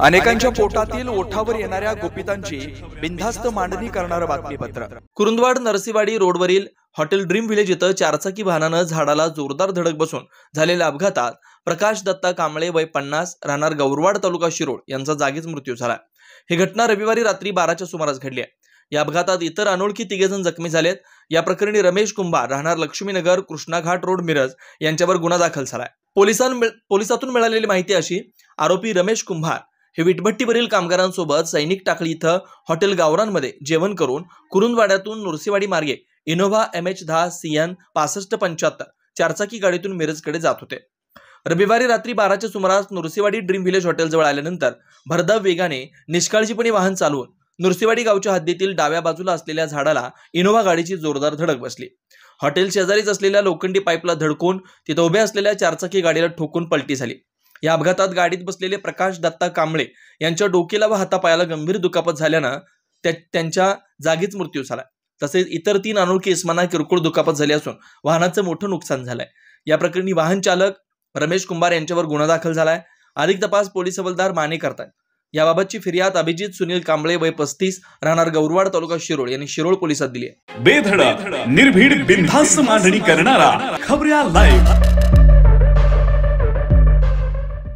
अनेकांच्या पोटातील ओठावर येणाऱ्या गोपितांची बिनधास्त मांडणी करणारं बातमीपत्र। कुरुंदवाड नरसीवाडी रोडवरील हॉटेल ड्रीम विलेज इथं चारचाकी वाहनानं झाडाला जोरदार धडक बसून झालेल्या अपघातात प्रकाश दत्ता कांबळे वय 50 राहणार गौरवाड तालुका शिरोळ यांचा जागीच मृत्यू झाला। ही घटना रविवारी रात्री 12च्या सुमारास घडली आहे। या अपघातात इतर अनोळखी 3 जण जखमी झालेत। या प्रकरणी रमेश कुंभार राहणार लक्ष्मीनगर कृष्णा घाट रोड मिरज यांच्यावर गुन्हा दाखल झालाय। पोलिसातून मिळालेली माहिती अशी, आरोपी रमेश कुंभार हे विटभट्टीवरील कामगारांसोबत सैनिक टाकळी इथं हॉटेल गावरांमध्ये जेवण करून कुरुंदवाड्यातून नरसीवाडी मार्गे इनोव्हा MH10 CN 6575 चारचाकी गाडीतून मिरजकडे जात होते। रविवारी रात्री 12च्या सुमारास नरसीवाडी ड्रीम विलेज हॉटेलजवळ आल्यानंतर भरधाव वेगाने निष्काळजीपणे वाहन चालवून नरसीवाडी गावच्या हद्दीतील डाव्या बाजूला असलेल्या झाडाला इनोव्हा गाडीची जोरदार धडक बसली। हॉटेल शेजारीच असलेल्या लोखंडी पाईपला धडकून तिथे उभ्या असलेल्या चारचाकी गाडीला ठोकून पलटी झाली। या अपघातात गाडीत बसलेले प्रकाश दत्ता कांबळे यांच्या डोक्याला व हातापायाला गंभीर दुखापत झाल्यानं त्यांच्या जागीच मृत्यू झाला। तसेच इतर 3 अनोळखी इसमांना किरकोळ दुखापत झाली असून वाहनाचं मोठं नुकसान झालंय। या प्रकरणी वाहन चालक रमेश कुंभार यांच्यावर गुन्हा दाखल झालाय। अधिक तपास पोलीस हवालदार माने करतात। याबाबतची फिर्याद अभिजित सुनील कांबळे वय 35 राहणार गौरवाड तालुका शिरोळ यांनी शिरोळ पोलिसात दिली आहे। बेधडक निर्भीड बिनधास्त मांडणी करणारा खबऱ्या लाईव्ह।